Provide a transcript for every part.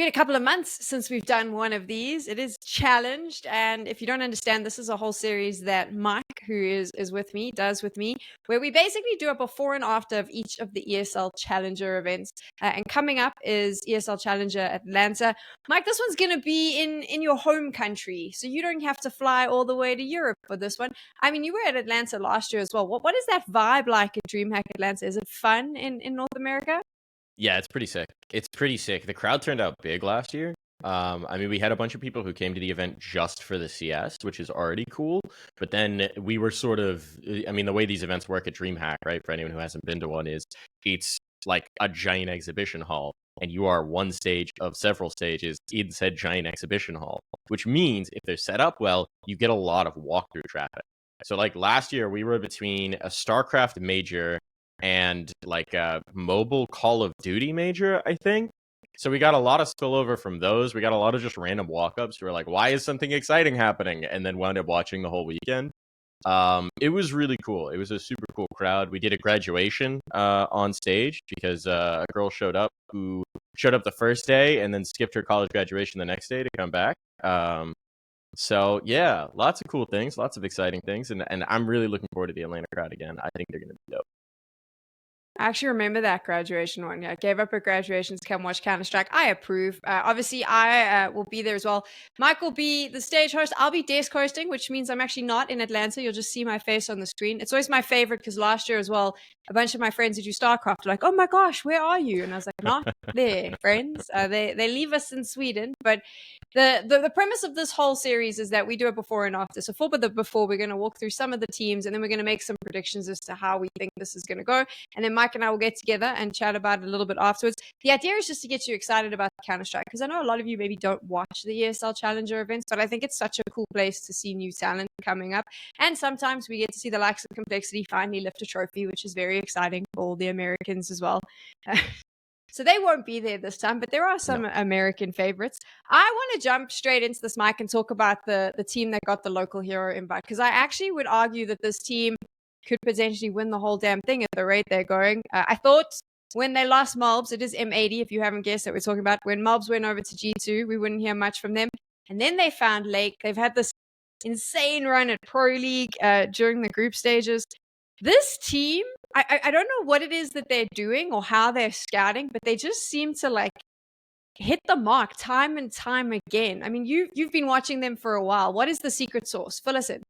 been a couple of months since we've done one of these. It is challenged, and if you don't understand, this is a whole series that Mike, who is with me, does with me, where we basically do a before and after of each of the ESL Challenger events. And coming up is ESL Challenger Atlanta. Mike, this one's going to be in your home country, so you don't have to fly all the way to Europe for this one. I mean, you were at Atlanta last year as well. What is that vibe like at DreamHack Atlanta? Is it fun in North America? Yeah, it's pretty sick. It's pretty sick. The crowd turned out big last year. I mean, we had a bunch of people who came to the event just for the CS, which is already cool. But then we were sort of, I mean, the way these events work at DreamHack, right? For anyone who hasn't been to one, is it's like a giant exhibition hall, and you are one stage of several stages in said giant exhibition hall, which means if they're set up well, you get a lot of walkthrough traffic. So like last year, we were between a StarCraft major and like a mobile Call of Duty major, I think. So we got a lot of spillover from those. We got a lot of just random walk-ups who were like, why is something exciting happening? And then wound up watching the whole weekend. It was really cool. It was a super cool crowd. We did a graduation on stage because a girl showed up who showed up the first day and then skipped her college graduation the next day to come back. So yeah, lots of cool things, lots of exciting things. And I'm really looking forward to the Atlanta crowd again. I think they're going to be dope. I actually remember that graduation one. Yeah, I gave up her graduation to come watch Counter-Strike. I approve. Obviously, I will be there as well. Mike will be the stage host. I'll be desk hosting, which means I'm actually not in Atlanta. You'll just see my face on the screen. It's always my favorite because last year as well, a bunch of my friends who do StarCraft are like, oh my gosh, where are you? And I was like, not there, friends. They leave us in Sweden. But the premise of this whole series is that we do it before and after. So for the before, we're going to walk through some of the teams, and then we're going to make some predictions as to how we think this is going to go. And then Mike and I will get together and chat about it a little bit afterwards. The idea is just to get you excited about Counter-Strike, because I know a lot of you maybe don't watch the ESL Challenger events, but I think it's such a cool place to see new talent coming up. And sometimes we get to see the likes of Complexity finally lift a trophy, which is very exciting for all the Americans as well. So they won't be there this time, but there are some American favorites. I want to jump straight into this, Mike, and talk about the team that got the local hero invite, because I actually would argue that this team could potentially win the whole damn thing at the rate they're going. I thought when they lost Malbs, it is M80, if you haven't guessed that we're talking about. When Malbs went over to G2, we wouldn't hear much from them. And then they found Lake. They've had this insane run at Pro League during the group stages. This team, I don't know what it is that they're doing or how they're scouting, but they just seem to like hit the mark time and time again. I mean, you've been watching them for a while. What is the secret sauce? Fill us in.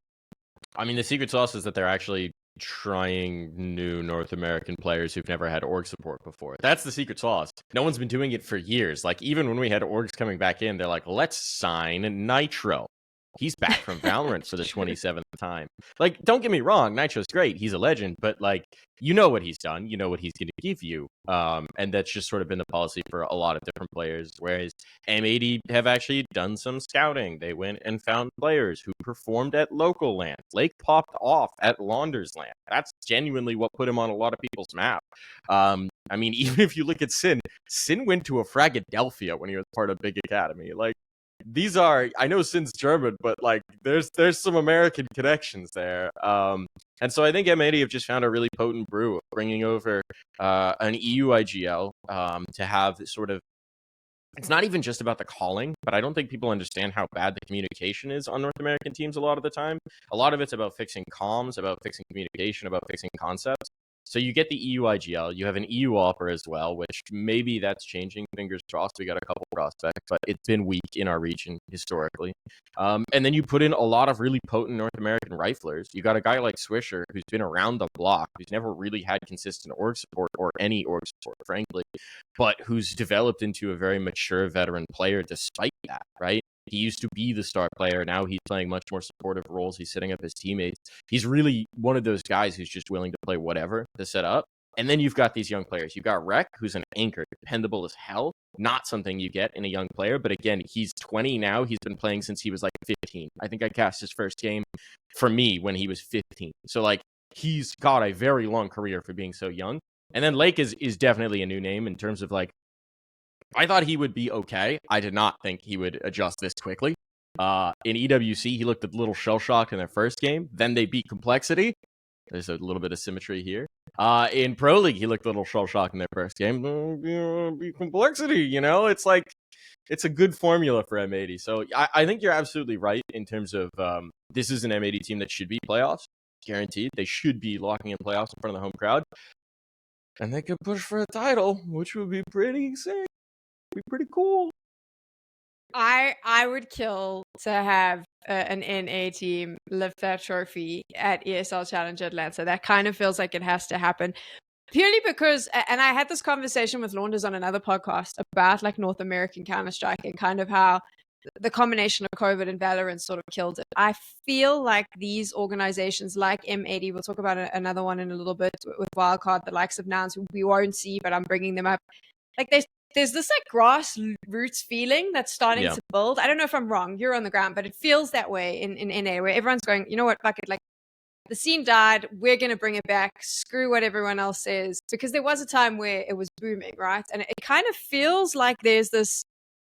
I mean, the secret sauce is that they're actually trying new North American players who've never had org support before. That's the secret sauce. No one's been doing it for years. Like, even when we had orgs coming back in, they're like, let's sign Nitro. He's back from Valorant for the 27th time. Like, don't get me wrong, Nitro's great. He's a legend, but like, you know what he's done. You know what he's going to give you. And that's just sort of been the policy for a lot of different players. Whereas M80 have actually done some scouting. They went and found players who performed at local LAN. Lake popped off at Launders LAN. That's genuinely what put him on a lot of people's map. I mean, even if you look at Sin went to a Fragadelphia when he was part of Big Academy. Like, these are, I know Sin's German, but like there's some American connections there. And so I think M80 have just found a really potent brew of bringing over an EU IGL to have this sort of, it's not even just about the calling, but I don't think people understand how bad the communication is on North American teams a lot of the time. A lot of it's about fixing comms, about fixing communication, about fixing concepts. So you get the EU IGL, you have an EU offer as well, which maybe that's changing. Fingers crossed, we got a couple prospects, but it's been weak in our region historically. And then you put in a lot of really potent North American riflers. You got a guy like Swisher, who's been around the block, who's never really had consistent org support or any org support, frankly, but who's developed into a very mature veteran player despite that, right? He used to be the star player. Now he's playing much more supportive roles. He's setting up his teammates. He's really one of those guys who's just willing to play whatever to set up. And then you've got these young players. You've got Rek, who's an anchor, dependable as hell. Not something you get in a young player. But again, he's 20 now. He's been playing since he was like 15. I think I cast his first game for me when he was 15. So like, he's got a very long career for being so young. And then Lake is definitely a new name in terms of like, I thought he would be okay. I did not think he would adjust this quickly. In EWC, he looked a little shell-shocked in their first game. Then they beat Complexity. There's a little bit of symmetry here. In Pro League, he looked a little shell-shocked in their first game. Beat Complexity, you know? It's like, it's a good formula for M80. So I think you're absolutely right in terms of this is an M80 team that should be playoffs, guaranteed. They should be locking in playoffs in front of the home crowd, and they could push for a title, which would be pretty sick. Be pretty cool. I would kill to have an NA team lift that trophy at ESL Challenger Atlanta. That kind of feels like it has to happen. Purely because, and I had this conversation with Launders on another podcast about like North American Counter-Strike and kind of how the combination of COVID and Valorant sort of killed it. I feel like these organizations like M80, we'll talk about another one in a little bit with Wildcard, the likes of Nouns, who we won't see, but I'm bringing them up. Like there's this like grassroots feeling that's starting to build. I don't know if I'm wrong. You're on the ground, but it feels that way in NA where everyone's going, you know what, fuck it, like the scene died, we're going to bring it back, screw what everyone else says, because there was a time where it was booming, right? And it kind of feels like there's this,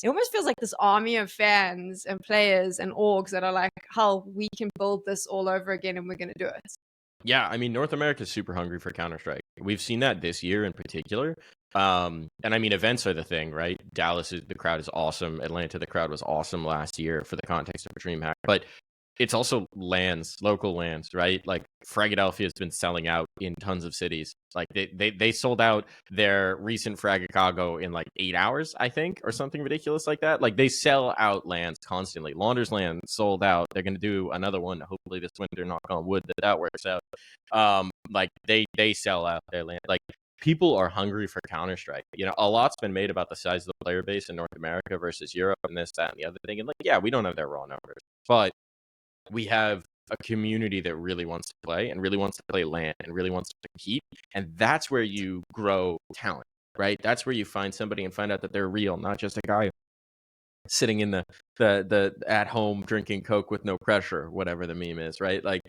it almost feels like this army of fans and players and orgs that are like, hell, we can build this all over again and we're going to do it. Yeah, I mean, North America is super hungry for Counter-Strike. We've seen that this year in particular. And I mean, events are the thing, right? Dallas, the crowd is awesome. Atlanta, the crowd was awesome last year for the context of DreamHack. But it's also lands, local lands, right? Like Philadelphia has been selling out in tons of cities. Like they sold out their recent Chicago in like 8 hours, I think, or something ridiculous like that. Like they sell out lands constantly. Launders land sold out. They're going to do another one, hopefully this winter, knock on wood, that works out. Like they sell out their land. Like people are hungry for Counter-Strike. You know, a lot's been made about the size of the player base in North America versus Europe and this, that, and the other thing. And like, yeah, we don't have their raw numbers, but we have a community that really wants to play and really wants to play LAN and really wants to compete. And that's where you grow talent, right? That's where you find somebody and find out that they're real, not just a guy sitting in the at home drinking Coke with no pressure, whatever the meme is, right? Like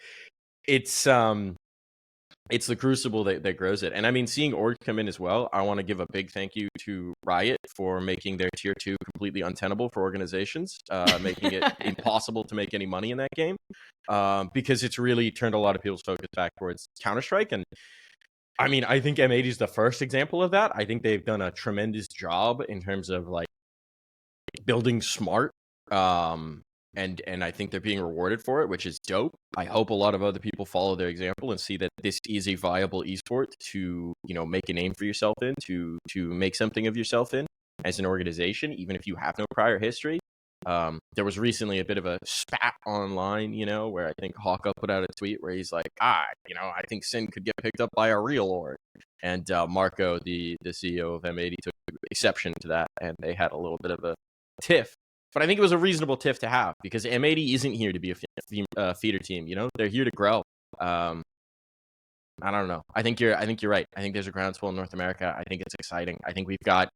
it's the crucible that grows it. And I mean, seeing orgs come in as well, I want to give a big thank you to Riot for making their tier 2 completely untenable for organizations, making it impossible to make any money in that game, because it's really turned a lot of people's focus back towards Counter-Strike. And I mean, I think M80 is the first example of that. I think they've done a tremendous job in terms of like building smart, and I think they're being rewarded for it, which is dope. I hope a lot of other people follow their example and see that this is a viable esport to, you know, make a name for yourself in, to make something of yourself in as an organization, even if you have no prior history. There was recently a bit of a spat online, you know, where I think Hawka put out a tweet where he's like, you know, I think Sin could get picked up by a real org. And Marco, the CEO of M80, took exception to that, and they had a little bit of a tiff. But I think it was a reasonable tiff to have because M80 isn't here to be a feeder team. You know, they're here to grow. I don't know. I think you're right. I think there's a groundswell in North America. I think it's exciting. I think we've got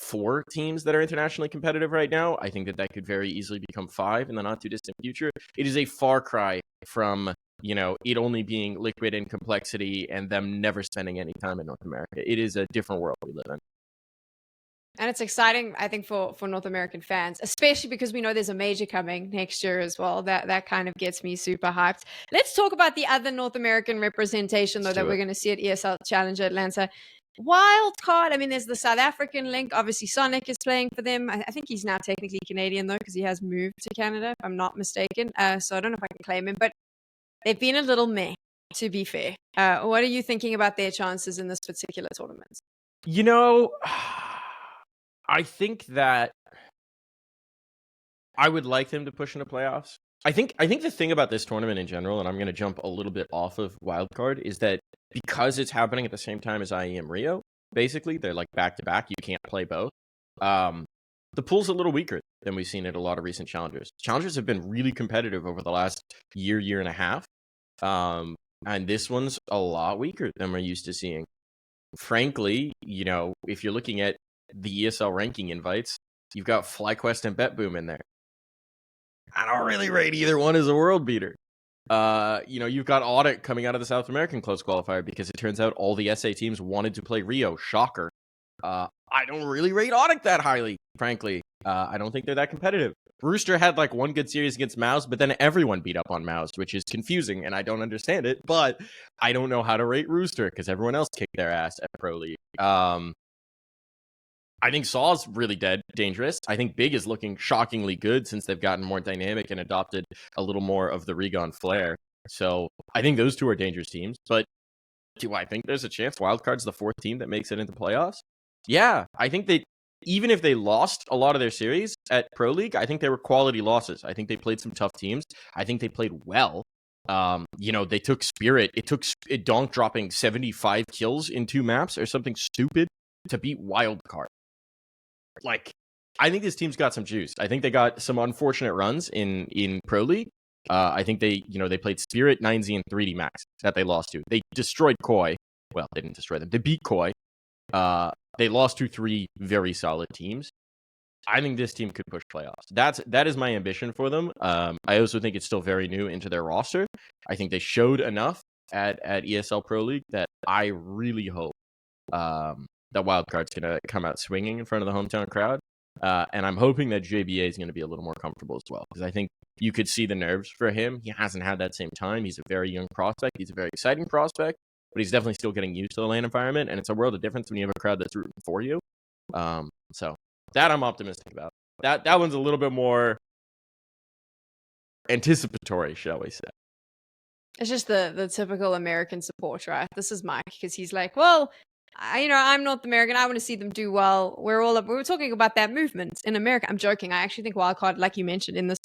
4 teams that are internationally competitive right now. I think that could very easily become 5 in the not too distant future. It is a far cry from, you know, it only being liquid in complexity and them never spending any time in North America. It is a different world we live in. And it's exciting, I think, for North American fans, especially because we know there's a major coming next year as well. That kind of gets me super hyped. Let's talk about the other North American representation, though, that we're going to see at ESL Challenger Atlanta. Wildcard, I mean, there's the South African link. Obviously, Sonic is playing for them. I think he's now technically Canadian, though, because he has moved to Canada, if I'm not mistaken. So I don't know if I can claim him, but they've been a little meh, to be fair. What are you thinking about their chances in this particular tournament? You know, I think that I would like them to push into playoffs. I think the thing about this tournament in general, and I'm going to jump a little bit off of Wildcard, is that because it's happening at the same time as IEM Rio, basically, they're like back-to-back. You can't play both. The pool's a little weaker than we've seen at a lot of recent challengers. Challengers have been really competitive over the last year and a half. And this one's a lot weaker than we're used to seeing. Frankly, you know, if you're looking at the ESL ranking invites, you've got FlyQuest and BetBoom in there. I don't really rate either one as a world beater. You know, you've got ODDIK coming out of the South American close qualifier because it turns out all the SA teams wanted to play Rio. Shocker. I don't really rate ODDIK that highly, frankly. I don't think they're that competitive. Rooster had like one good series against Mouse, but then everyone beat up on Mouse, which is confusing, and I don't understand it, but I don't know how to rate Rooster because everyone else kicked their ass at Pro League. I think Saw's really dangerous. I think Big is looking shockingly good since they've gotten more dynamic and adopted a little more of the Recon flair. So I think those two are dangerous teams. But do I think there's a chance Wildcard's the fourth team that makes it into playoffs? Yeah, I think even if they lost a lot of their series at Pro League, I think they were quality losses. I think they played some tough teams. I think they played well. They took Spirit. It took Donk dropping 75 kills in 2 maps or something stupid to beat Wildcard. Like, I think this team's got some juice. I think they got some unfortunate runs in Pro League. I think they played Spirit, 9Z, and 3D Max that they lost to. They destroyed Koi. Well, they didn't destroy them. They beat Koi. They lost to 3 very solid teams. I think this team could push playoffs. That is my ambition for them. I also think it's still very new into their roster. I think they showed enough at ESL Pro League that I really hope that Wildcard's going to come out swinging in front of the hometown crowd. And I'm hoping that JBA is going to be a little more comfortable as well, because I think you could see the nerves for him. He hasn't had that same time. He's a very young prospect. He's a very exciting prospect, but he's definitely still getting used to the LAN environment, and it's a world of difference when you have a crowd that's rooting for you. So that I'm optimistic about. That one's a little bit more anticipatory, shall we say. It's just the typical American support, right? This is Mike, because he's like, well, I'm North American. I want to see them do well. We were talking about that movement in America. I'm joking. I actually think Wildcard, like you mentioned, in this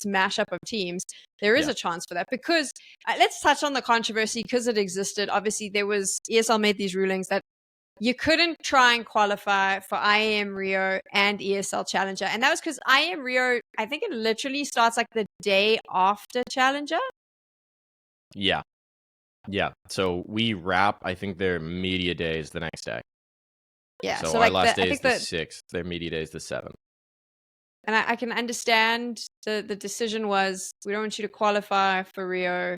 mashup of teams, there is a chance for that, because let's touch on the controversy, because it existed. Obviously, ESL made these rulings that you couldn't try and qualify for IEM Rio and ESL Challenger. And that was because IEM Rio, I think it literally starts like the day after Challenger. Yeah. So we wrap, I think their media day is the next day. Yeah. So our last day is the 6th. Their media day is the 7th. And I can understand the decision was, we don't want you to qualify for Rio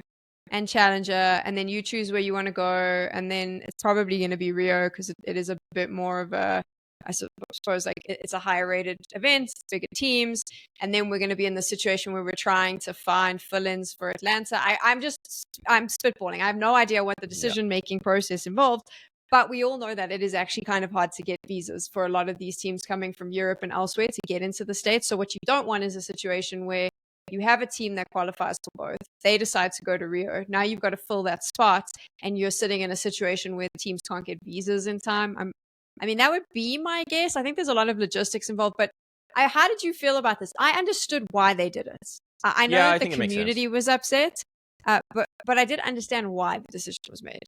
and Challenger, and then you choose where you want to go. And then it's probably going to be Rio, because it is a bit more of a, I suppose, like it's a higher rated event, bigger teams. And then we're going to be in the situation where we're trying to find fill-ins for Atlanta. I'm spitballing. I have no idea what the decision-making process involved, but we all know that it is actually kind of hard to get visas for a lot of these teams coming from Europe and elsewhere to get into the States. So what you don't want is a situation where you have a team that qualifies for both. They decide to go to Rio. Now you've got to fill that spot, and you're sitting in a situation where teams can't get visas in time. That would be my guess. I think there's a lot of logistics involved, but how did you feel about this? I understood why they did it. I know the community was upset, but I did understand why the decision was made.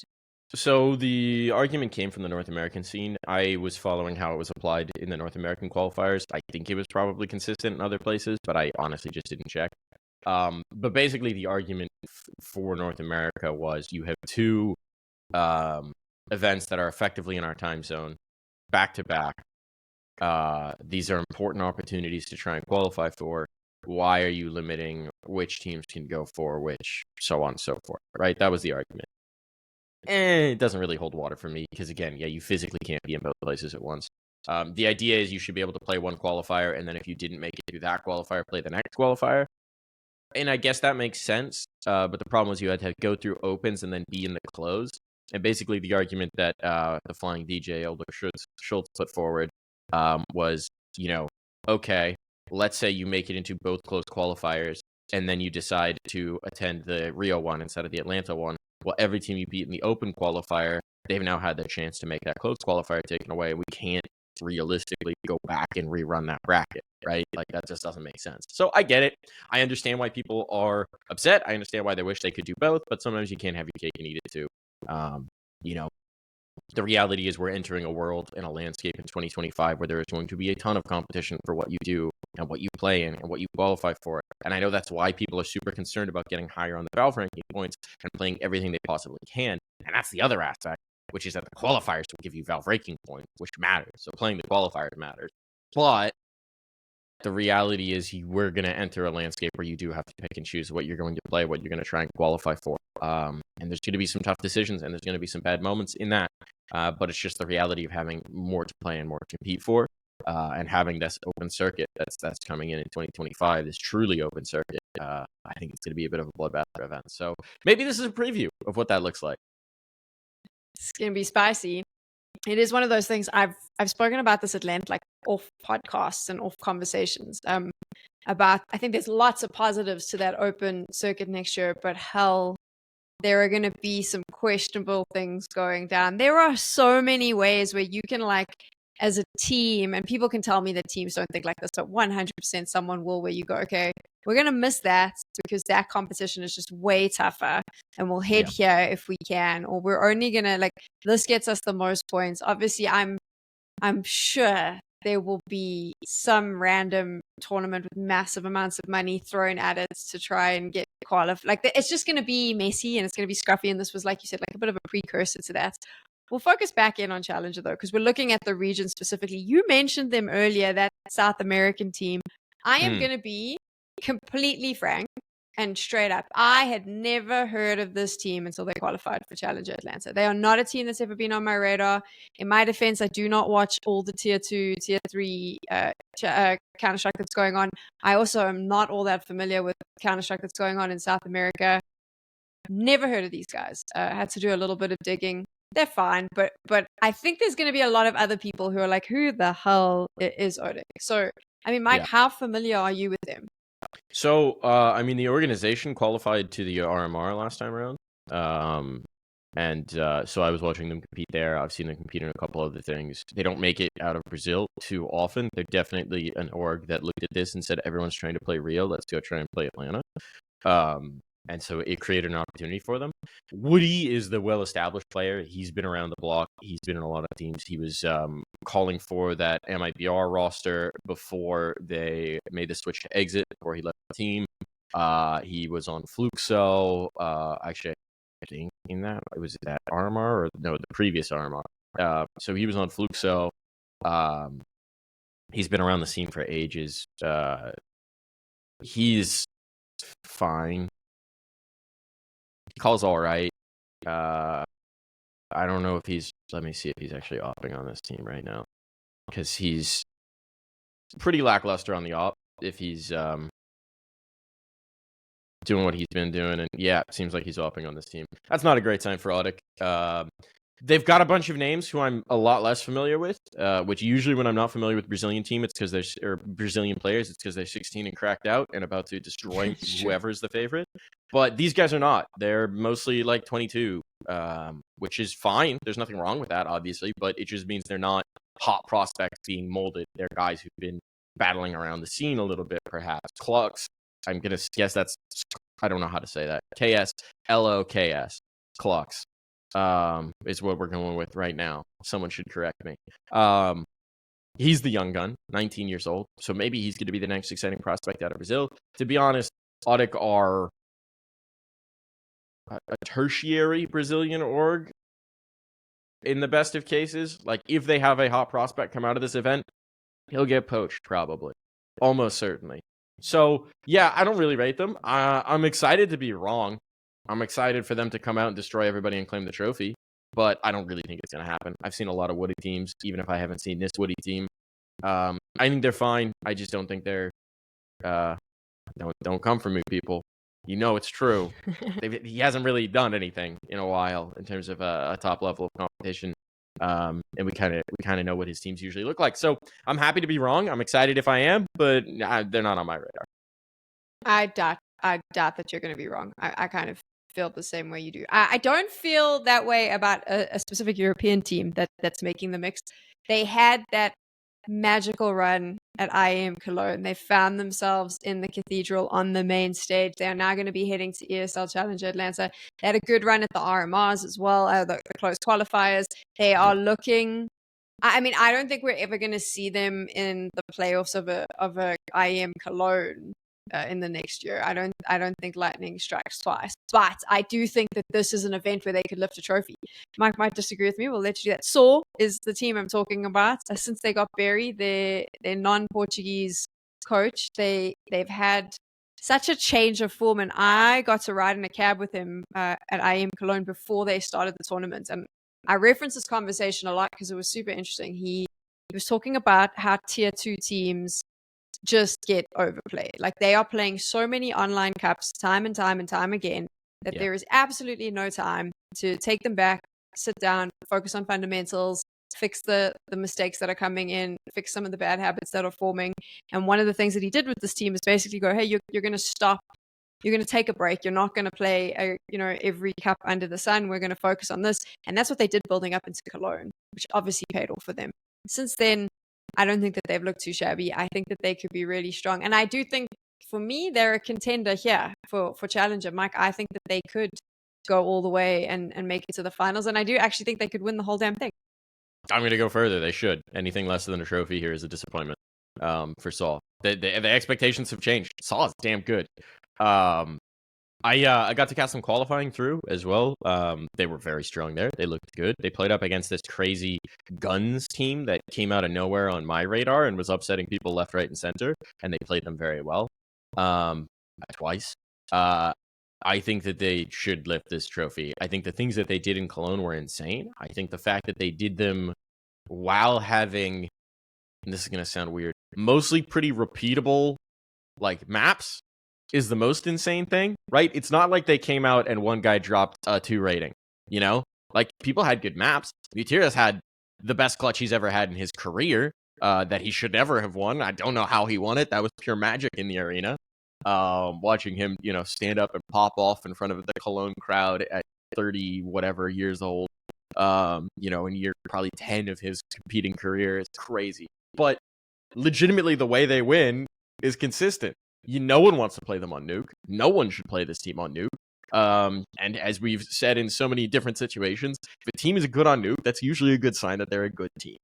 So the argument came from the North American scene. I was following how it was applied in the North American qualifiers. I think it was probably consistent in other places, but I honestly just didn't check. But basically the argument for North America was, you have 2 events that are effectively in our time zone, back to back. These are important opportunities to try and qualify for. Why are you limiting which teams can go for which, so on and so forth, right? That was the argument. And it doesn't really hold water for me, because again, you physically can't be in both places at once. The idea is you should be able to play one qualifier, and then if you didn't make it through that qualifier, play the next qualifier. And I guess that makes sense, but the problem was you had to go through opens and then be in the close. And basically the argument that the flying DJ, Ulrich Schultz, put forward was, okay, let's say you make it into both close qualifiers, and then you decide to attend the Rio one instead of the Atlanta one. Well, every team you beat in the open qualifier, they've now had their chance to make that close qualifier taken away. We can't realistically go back and rerun that bracket, right? Like, that just doesn't make sense. So I get it. I understand why people are upset. I understand why they wish they could do both, but sometimes you can't have your cake and eat it too. The reality is we're entering a world and a landscape in 2025 where there is going to be a ton of competition for what you do and what you play in and what you qualify for. And I know that's why people are super concerned about getting higher on the Valve ranking points and playing everything they possibly can. And that's the other aspect, which is that the qualifiers will give you Valve ranking points, which matters. So playing the qualifiers matters. But the reality is we're going to enter a landscape where you do have to pick and choose what you're going to play, what you're going to try and qualify for. And there's going to be some tough decisions, and there's going to be some bad moments in that. But it's just the reality of having more to play and more to compete for, and having this open circuit that's coming in 2025, this truly open circuit. I think it's going to be a bit of a bloodbath event. So maybe this is a preview of what that looks like. It's going to be spicy. it is one of those things. I've spoken about this at length, like off podcasts and off conversations. About, I think there's lots of positives to that open circuit next year, but hell, there are going to be some questionable things going down. There are so many ways where you can, like, as a team, and people can tell me that teams don't think like this, but 100% someone will, where you go, okay, we're going to miss that because that competition is just way tougher, and we'll head here if we can, or we're only going to, like, this gets us the most points. Obviously, I'm sure there will be some random tournament with massive amounts of money thrown at it to try and get qualified. Like, it's just going to be messy and it's going to be scruffy. And this was, like you said, like a bit of a precursor to that. We'll focus back in on Challenger, though, because we're looking at the region specifically. You mentioned them earlier, that South American team. I am going to be completely frank and straight up. I had never heard of this team until they qualified for Challenger Atlanta. They are not a team that's ever been on my radar. In my defense, I do not watch all the tier 2, tier 3 Counter-Strike that's going on. I also am not all that familiar with Counter-Strike that's going on in South America. Never heard of these guys. Had to do a little bit of digging. They're fine, but I think there's going to be a lot of other people who are like, who the hell is ODDIK? So, I mean, Mike, how familiar are you with them? So, I mean, the organization qualified to the RMR last time around. So I was watching them compete there. I've seen them compete in a couple other things. They don't make it out of Brazil too often. They're definitely an org that looked at this and said, everyone's trying to play Rio. Let's go try and play Atlanta. And so it created an opportunity for them. Woody is the well-established player. He's been around the block. He's been in a lot of teams. He was calling for that MIBR roster before they made the switch to exit, before he left the team. He was on Fluxo. Actually, I think in that, was it that RMR or no, the previous RMR. So he was on Fluxo. He's been around the scene for ages. He's fine. Calls all right. I don't know if he's. Let me see if he's actually opping on this team right now, because he's pretty lackluster on the op. If he's doing what he's been doing, and yeah, it seems like he's opping on this team. That's not a great sign for ODDIK. They've got a bunch of names who I'm a lot less familiar with, which usually when I'm not familiar with Brazilian team, it's because they're Brazilian players. It's because they're 16 and cracked out and about to destroy whoever's the favorite. But these guys are not. They're mostly like 22, which is fine. There's nothing wrong with that, obviously, but it just means they're not hot prospects being molded. They're guys who've been battling around the scene a little bit, perhaps. Klux, I'm going to guess that's, I don't know how to say that. KSLOKS, Klux. Is what we're going with right now. Someone should correct me. He's the young gun, 19 years old, so maybe he's going to be the next exciting prospect out of Brazil. To be honest, ODDIK are a tertiary Brazilian org in the best of cases. Like, if they have a hot prospect come out of this event, he'll get poached, probably. Almost certainly. So, yeah, I don't really rate them. I'm excited to be wrong. I'm excited for them to come out and destroy everybody and claim the trophy, but I don't really think it's going to happen. I've seen a lot of Woody teams, even if I haven't seen this Woody team. I think they're fine. I just don't think they're... Don't come for me, people. You know it's true. He hasn't really done anything in a while in terms of a top level of competition, and we kind of know what his teams usually look like. So I'm happy to be wrong. I'm excited if I am, but they're not on my radar. I doubt that you're going to be wrong. I kind of feel the same way you do. I don't feel that way about a specific European team that's making the mix. They had that magical run at IEM Cologne. They found themselves in the Cathedral on the main stage. They are now going to be heading to ESL Challenger Atlanta. They had a good run at the RMRs as well, the close qualifiers. They are looking... I mean, I don't think we're ever going to see them in the playoffs of a IEM Cologne in the next year. I don't think lightning strikes twice, but I do think that this is an event where they could lift a trophy. Mike might disagree with me. We'll let you do that. Saw is the team I'm talking about. Since they got Barry, their non-Portuguese coach, they've had such a change of form, and I got to ride in a cab with him at IEM Cologne before they started the tournament, and I reference this conversation a lot because it was super interesting. He was talking about how tier 2 teams just get overplayed. Like, they are playing so many online cups time and time and time again that there is absolutely no time to take them back, sit down, focus on fundamentals, fix the mistakes that are coming in, fix some of the bad habits that are forming. And one of the things that he did with this team is basically go, hey, you're going to stop. You're going to take a break. You're not going to play, every cup under the sun. We're going to focus on this. And that's what they did building up into Cologne, which obviously paid off for them. Since then, I don't think that they've looked too shabby. I think that they could be really strong. And I do think, for me, they're a contender here for Challenger. Mike, I think that they could go all the way and make it to the finals. And I do actually think they could win the whole damn thing. I'm going to go further. They should. Anything less than a trophy here is a disappointment for Saul. The expectations have changed. Saul is damn good. I got to cast some qualifying through as well. They were very strong there. They looked good. They played up against this crazy Guns team that came out of nowhere on my radar and was upsetting people left, right, and center. And they played them very well. Twice. I think that they should lift this trophy. I think the things that they did in Cologne were insane. I think the fact that they did them while having, and this is going to sound weird, mostly pretty repeatable like maps is the most insane thing, right? It's not like they came out and one guy dropped a 2 rating, you know? Like, people had good maps. Gutierrez had the best clutch he's ever had in his career that he should never have won. I don't know how he won it. That was pure magic in the arena. Watching him, stand up and pop off in front of the Cologne crowd at 30 whatever years old, in year probably 10 of his competing career. It's crazy. But legitimately, the way they win is consistent. No one wants to play them on Nuke. No one should play this team on Nuke. And as we've said in so many different situations, if a team is good on Nuke, that's usually a good sign that they're a good team.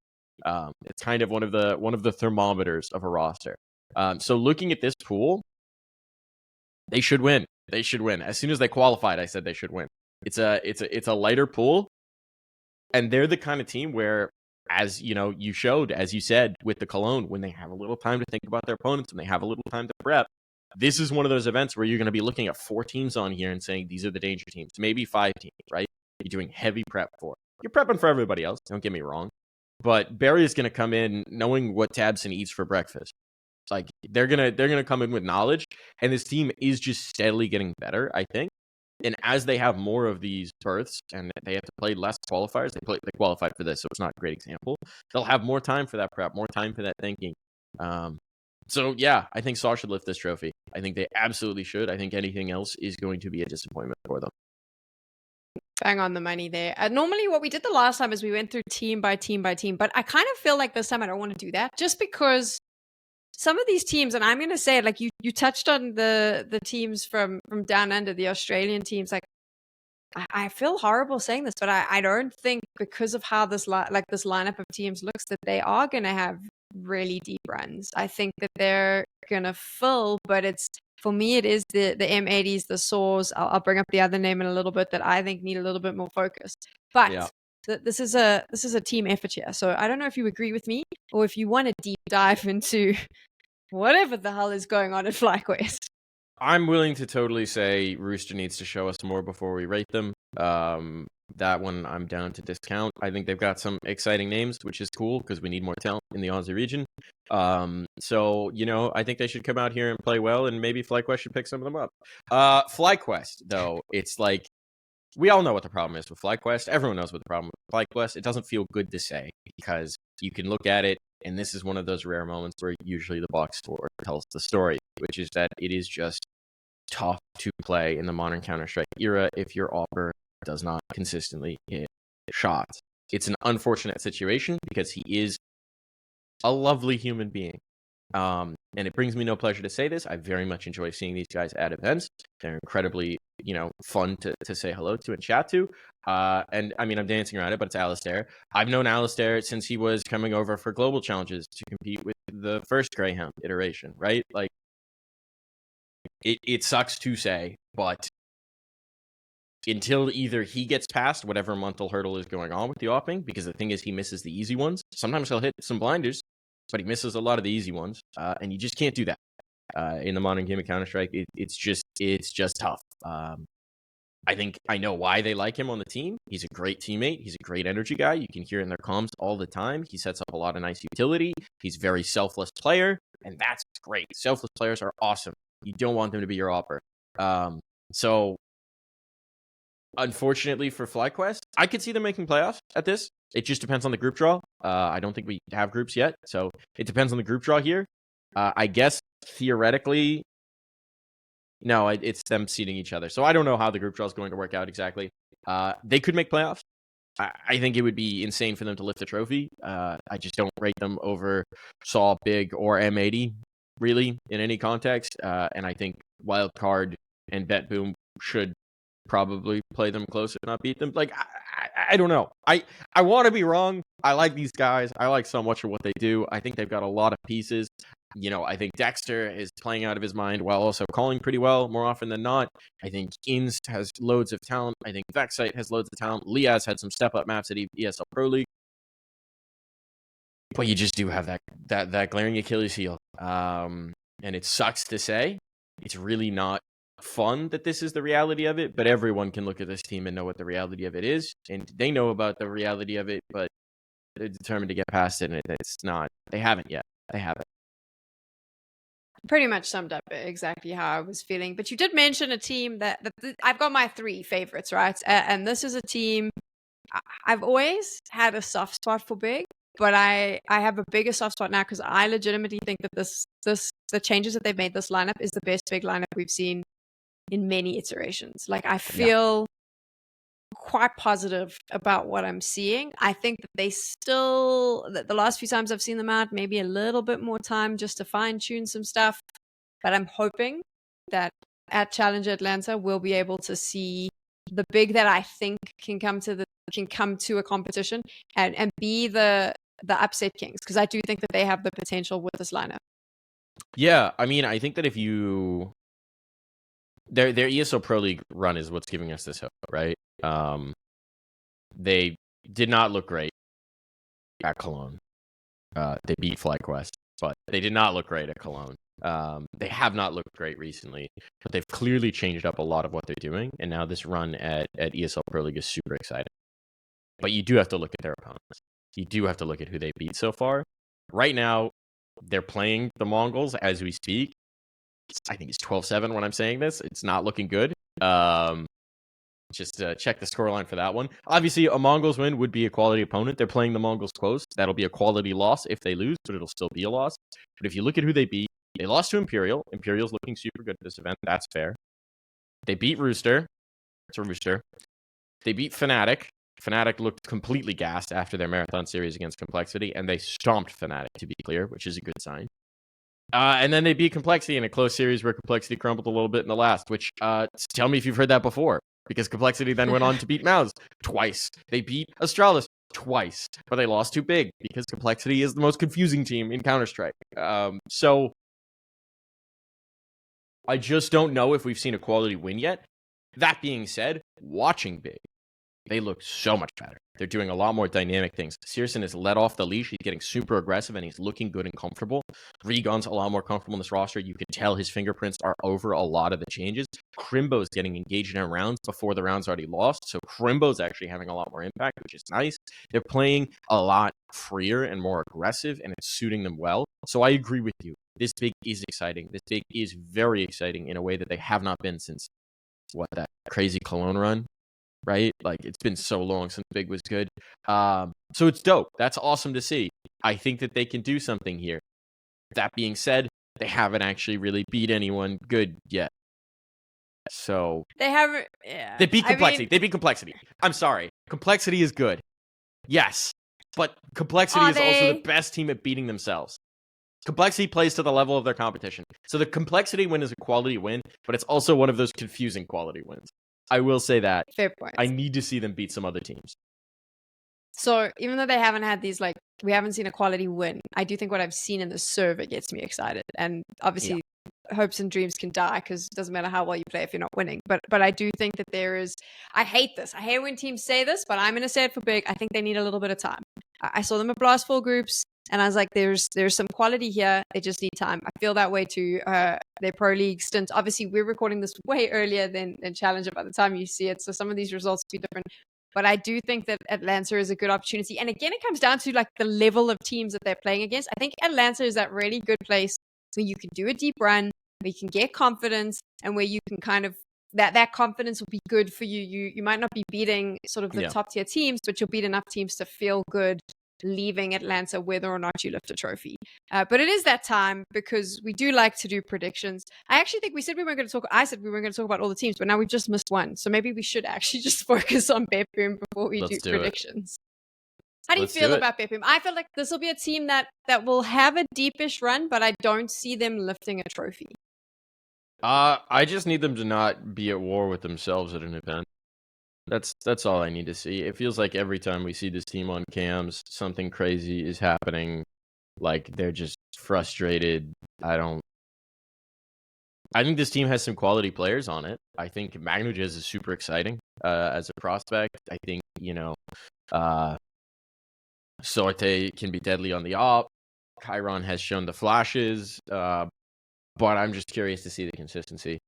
It's kind of one of the thermometers of a roster. So looking at this pool, they should win. They should win. As soon as they qualified, I said they should win. It's a lighter pool, and they're the kind of team where, as you showed, as you said, with the Cologne, when they have a little time to think about their opponents and they have a little time to prep, this is one of those events where you're going to be looking at 4 teams on here and saying these are the danger teams, maybe 5 teams, right? You're doing heavy prep for. You're prepping for everybody else. Don't get me wrong, but Barry is going to come in knowing what Tabson eats for breakfast. Like, they're gonna come in with knowledge, and this team is just steadily getting better, I think. And as they have more of these berths and they have to play less qualifiers, they qualified for this, so it's not a great example. They'll have more time for that prep, more time for that thinking. So yeah, I think Saw should lift this trophy. I think they absolutely should. I think anything else is going to be a disappointment for them. Bang on the money there. Normally what we did the last time is we went through team by team by team, but I kind of feel like this time I don't want to do that, just because some of these teams, and I'm going to say it, like you touched on the teams from down under, the Australian teams. Like, I feel horrible saying this, but I don't think, because of how this lineup of teams looks, that they are going to have really deep runs. I think that they're going to fill, but for me, it is the M80s, the Saws. I'll bring up the other name in a little bit that I think need a little bit more focus. But yeah. This is a team effort here. So I don't know if you agree with me or if you want to deep dive into whatever the hell is going on at FlyQuest. I'm willing to totally say Rooster needs to show us more before we rate them. That one I'm down to discount. I think they've got some exciting names, which is cool because we need more talent in the Aussie region. So, I think they should come out here and play well, and maybe FlyQuest should pick some of them up. FlyQuest, though, it's like, we all know what the problem is with FlyQuest. Everyone knows what the problem with FlyQuest. It doesn't feel good to say because you can look at it, and this is one of those rare moments where usually the box score tells the story, which is that it is just tough to play in the modern Counter-Strike era if your AWPer does not consistently hit shots. It's an unfortunate situation because he is a lovely human being. And it brings me no pleasure to say this. I very much enjoy seeing these guys at events. They're incredibly, fun to say hello to and chat to. And I mean, I'm dancing around it, but it's Alistair. I've known Alistair since he was coming over for global challenges to compete with the first Greyhound iteration, right? Like, it sucks to say, but until either he gets past whatever mental hurdle is going on with the offing, because the thing is, he misses the easy ones. Sometimes he'll hit some blinders, but he misses a lot of the easy ones, and you just can't do that in the modern game of Counter-Strike. It's just tough. I know why they like him on the team. He's a great teammate. He's a great energy guy. You can hear it in their comms all the time. He sets up a lot of nice utility. He's a very selfless player, and that's great. Selfless players are awesome. You don't want them to be your AWPer. So, unfortunately for FlyQuest, I could see them making playoffs at this. It just depends on the group draw. I don't think we have groups yet, so it depends on the group draw here. I guess theoretically, no, it's them seeding each other. So I don't know how the group draw is going to work out exactly. They could make playoffs. I think it would be insane for them to lift a trophy. I just don't rate them over Saw, Big, or M80, really, in any context. And I think Wildcard and BetBoom should probably play them close, if not beat them. Like, I don't know. I want to be wrong. I like these guys. I like so much of what they do. I think they've got a lot of pieces. You know, I think Dexter is playing out of his mind while also calling pretty well more often than not. I think Inst has loads of talent. I think Vexite has loads of talent. Liaz had some step-up maps at ESL Pro League. But you just do have that glaring Achilles heel. And it sucks to say. It's really not fun that this is the reality of it, but everyone can look at this team and know what the reality of it is. And they know about the reality of it, but they're determined to get past it, and it's not. They haven't yet. They haven't. Pretty much summed up exactly how I was feeling. But you did mention a team that I've got my 3 favorites, right? And this is a team I've always had a soft spot for Big, but I have a bigger soft spot now because I legitimately think that the changes that they've made this lineup is the best Big lineup we've seen in many iterations. Like, I feel quite positive about what I'm seeing. I think that they still, the last few times I've seen them out, maybe a little bit more time just to fine tune some stuff. But I'm hoping that at Challenger Atlanta, we'll be able to see the Big that I think can come to a competition and be the upset kings, because I do think that they have the potential with this lineup. Yeah, I mean, I think that if you their ESL Pro League run is what's giving us this hope, right? They did not look great at Cologne. They beat FlyQuest, but they did not look great at Cologne. They have not looked great recently, but they've clearly changed up a lot of what they're doing, and now this run at ESL Pro League is super exciting. But you do have to look at their opponents. You do have to look at who they beat so far. Right now, they're playing the Mongols as we speak. I think it's 12-7 when I'm saying this. It's not looking good. Just check the scoreline for that one. Obviously, a Mongols win would be a quality opponent. They're playing the Mongols close. That'll be a quality loss if they lose, but it'll still be a loss. But if you look at who they beat, they lost to Imperial. Imperial's looking super good at this event. That's fair. They beat Rooster. It's a Rooster. They beat Fnatic. Fnatic looked completely gassed after their marathon series against Complexity, and they stomped Fnatic, to be clear, which is a good sign. And then they beat Complexity in a close series where Complexity crumbled a little bit in the last, which tell me if you've heard that before, because Complexity then went on to beat Mouse twice. They beat Astralis twice, but they lost to Big because Complexity is the most confusing team in Counter-Strike. So I just don't know if we've seen a quality win yet. That being said, watching Big, they look so much better. They're doing a lot more dynamic things. Searson is let off the leash. He's getting super aggressive, and he's looking good and comfortable. Regon's a lot more comfortable in this roster. You can tell his fingerprints are over a lot of the changes. Crimbo's getting engaged in rounds before the round's already lost, so Crimbo's actually having a lot more impact, which is nice. They're playing a lot freer and more aggressive, and it's suiting them well. So I agree with you. This Big is exciting. This Big is very exciting in a way that they have not been since, that crazy Cologne run? Right? Like, it's been so long since Big was good. So it's dope. That's awesome to see. I think that they can do something here. That being said, they haven't actually really beat anyone good yet. So they haven't. Yeah. They beat Complexity. They beat Complexity. I'm sorry. Complexity is good. Yes. But Complexity is also the best team at beating themselves. Complexity plays to the level of their competition. So the Complexity win is a quality win, but it's also one of those confusing quality wins. I will say that. Fair point. I need to see them beat some other teams. So even though they haven't had these, like, we haven't seen a quality win, I do think what I've seen in the server gets me excited. And obviously, hopes and dreams can die because it doesn't matter how well you play if you're not winning. But I do think that there is, I hate this. I hate when teams say this, but I'm going to say it for Big. I think they need a little bit of time. I saw them at Blast 4 groups, and I was like, there's some quality here. They just need time. I feel that way too. Their Pro League stint. Obviously, we're recording this way earlier than Challenger by the time you see it. So some of these results will be different. But I do think that Atlanta is a good opportunity. And again, it comes down to like the level of teams that they're playing against. I think Atlanta is that really good place where you can do a deep run, where you can get confidence, and where you can kind of that confidence will be good for you. You might not be beating sort of the Yeah. top tier teams, but you'll beat enough teams to feel good leaving Atlanta, whether or not you lift a trophy. But it is that time because we do like to do predictions. I actually think we said we weren't going to talk. I said we weren't going to talk about all the teams, but now we've just missed one. So maybe we should actually just focus on BetBoom before we do predictions. How do you feel about BetBoom? I feel like this will be a team that will have a deepish run, but I don't see them lifting a trophy. I just need them to not be at war with themselves at an event. That's all I need to see. It feels like every time we see this team on cams, something crazy is happening. Like they're just frustrated. I think this team has some quality players on it. I think Magnujez is super exciting as a prospect. I think, Sorte can be deadly on the op. Chiron has shown the flashes, but I'm just curious to see the consistency,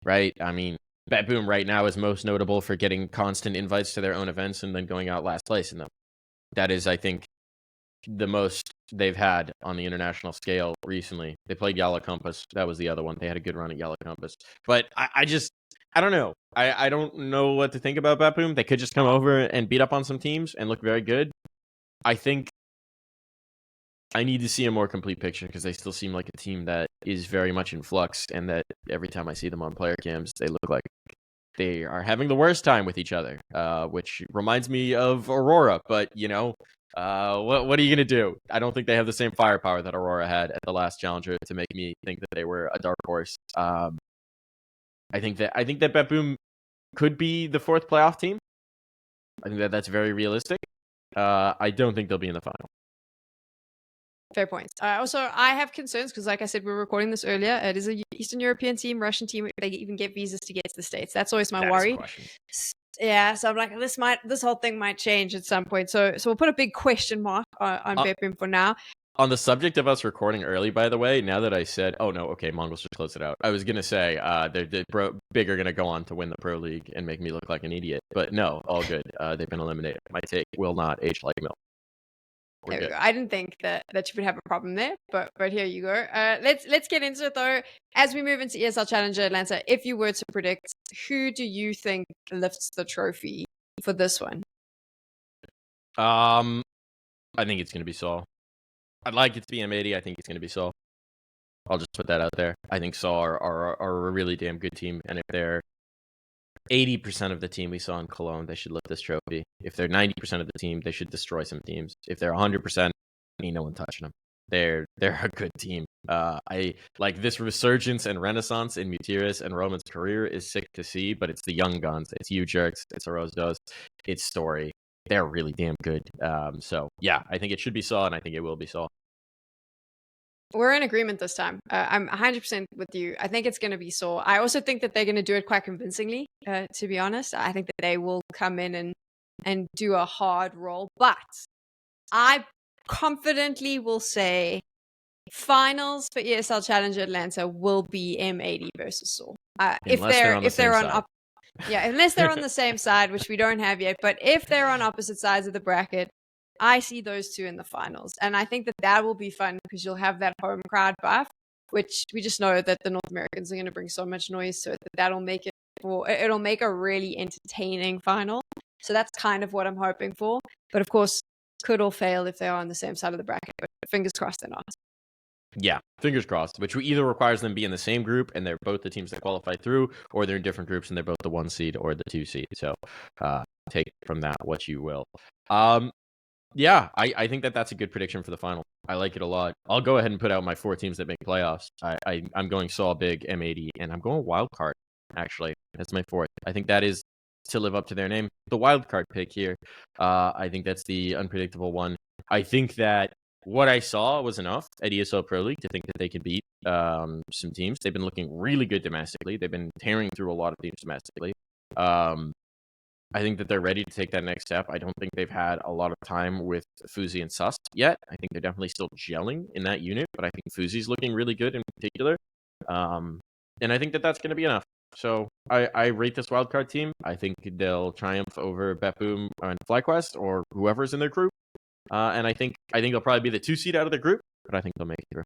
right? I mean, BetBoom right now is most notable for getting constant invites to their own events and then going out last place in them. That is, I think, the most they've had on the international scale recently. They played Yala Compass. That was the other one. They had a good run at Yala Compass. But I don't know. I don't know what to think about BetBoom. They could just come over and beat up on some teams and look very good. I think I need to see a more complete picture because they still seem like a team that is very much in flux, and that every time I see them on player cams, they look like they are having the worst time with each other, which reminds me of Aurora. But, what are you going to do? I don't think they have the same firepower that Aurora had at the last Challenger to make me think that they were a dark horse. I think that BetBoom could be the fourth playoff team. I think that that's very realistic. I don't think they'll be in the final. Fair points. Also, I have concerns because, like I said, we were recording this earlier. It is an Eastern European team, Russian team. They even get visas to get to the States. That's always my worry. Yeah, so I'm like, this whole thing might change at some point. So we'll put a big question mark on BetBoom for now. On the subject of us recording early, by the way, now that I said, oh no, okay, Mongols just close it out. I was gonna say, Big are gonna go on to win the Pro League and make me look like an idiot, but no, all good. They've been eliminated. My take will not age like milk. There we go. I didn't think that you would have a problem there, but here you go. Let's get into it though. As we move into ESL Challenger Atlanta, if you were to predict, who do you think lifts the trophy for this one? I think it's gonna be Saul. I'd like it to be M80. I think it's gonna be Saul. I'll just put that out there. I think Saul are a really damn good team, and if they're 80% of the team we saw in Cologne, they should lift this trophy. If they're 90% of the team, they should destroy some teams. If they're 100%, ain't no one touching them. They're a good team. I like this resurgence and renaissance in Mutiris and Roman's career is sick to see, but it's the young guns. It's you jerks. It's Arozdos. It's Story. They're really damn good. So yeah, I think it should be Saul, and I think it will be Saul. We're in agreement this time. I'm 100% with you. I think it's going to be Saul. I also think that they're going to do it quite convincingly, to be honest. I think that they will come in and do a hard roll. But I confidently will say finals for ESL Challenger Atlanta will be M80 versus Saul. If they're on unless they're on the same side, which we don't have yet. But if they're on opposite sides of the bracket, I see those two in the finals. And I think that will be fun because you'll have that home crowd buff, which we just know that the North Americans are going to bring so much noise to it that it'll make a really entertaining final. So that's kind of what I'm hoping for. But of course, could all fail if they are on the same side of the bracket. But fingers crossed they're not. Yeah, fingers crossed, which either requires them to be in the same group and they're both the teams that qualify through, or they're in different groups and they're both the 1 seed or the 2 seed. So take from that what you will. Yeah, I think that's a good prediction for the final. I like it a lot. I'll go ahead and put out my 4 teams that make playoffs. I'm going Saul, Big, M80, and I'm going Wildcard, actually. That's my 4th. I think that is to live up to their name. The Wildcard pick here, I think that's the unpredictable one. I think that what I saw was enough at ESL Pro League to think that they could beat some teams. They've been looking really good domestically. They've been tearing through a lot of teams domestically. I think that they're ready to take that next step. I don't think they've had a lot of time with Fuzi and Sus yet. I think they're definitely still gelling in that unit, but I think Fuzi's looking really good in particular. And I think that that's going to be enough. So I rate this wildcard team. I think they'll triumph over BetBoom and FlyQuest or whoever's in their group. And I think they'll probably be the 2 seed out of the group, but I think they'll make it through.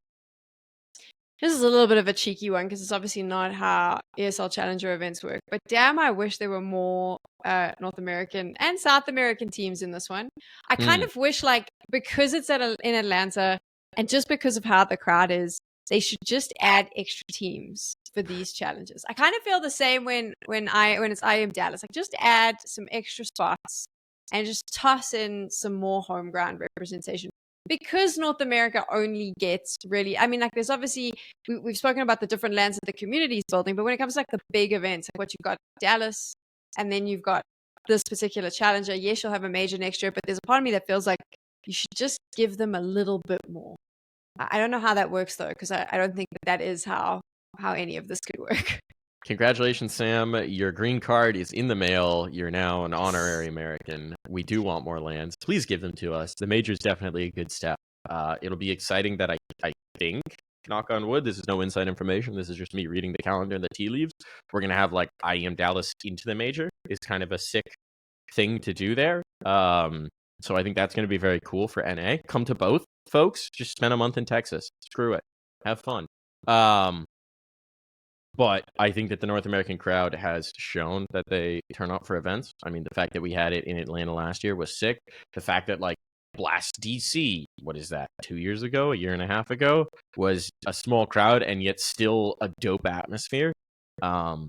This is a little bit of a cheeky one because it's obviously not how ESL Challenger events work. But damn, I wish there were more North American and South American teams in this one. I kind of wish, like, because it's in Atlanta and just because of how the crowd is, they should just add extra teams for these challenges. I kind of feel the same when it's IEM Dallas. Like, just add some extra spots and just toss in some more home ground representation. Because North America only gets really, I mean, like, there's obviously, we've spoken about the different lands that the community is building, but when it comes to like the big events, like what you've got Dallas, and then you've got this particular challenger, yes, you'll have a major next year, but there's a part of me that feels like you should just give them a little bit more. I don't know how that works though, because I don't think that is how any of this could work. Congratulations, Sam. Your green card is in the mail. You're now an honorary American. We do want more lands. Please give them to us. The major is definitely a good step. It'll be exciting that I think, knock on wood, this is no inside information. This is just me reading the calendar and the tea leaves. We're going to have like IEM Dallas into the major. Is kind of a sick thing to do there. So I think that's going to be very cool for NA. Come to both, folks. Just spend a month in Texas. Screw it. Have fun. But I think that the North American crowd has shown that they turn up for events. I mean, the fact that we had it in Atlanta last year was sick. The fact that, like, Blast DC, what is that, 2 years ago, a year and a half ago, was a small crowd and yet still a dope atmosphere. I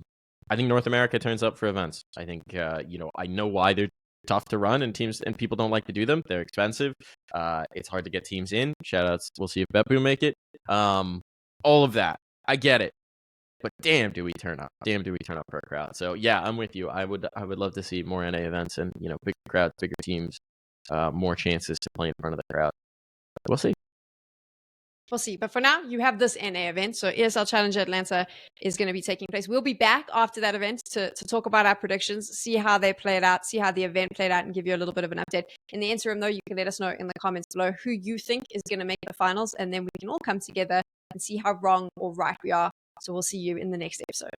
think North America turns up for events. I think, I know why they're tough to run and teams and people don't like to do them. They're expensive. It's hard to get teams in. Shoutouts. We'll see if BetBoom make it. All of that. I get it. But damn, do we turn up? Damn, do we turn up for a crowd? So yeah, I'm with you. I would love to see more NA events and bigger crowds, bigger teams, more chances to play in front of the crowd. We'll see. We'll see. But for now, you have this NA event. So ESL Challenger Atlanta is going to be taking place. We'll be back after that event to talk about our predictions, see how they played out, see how the event played out, and give you a little bit of an update. In the interim, though, you can let us know in the comments below who you think is going to make the finals, and then we can all come together and see how wrong or right we are. So we'll see you in the next episode.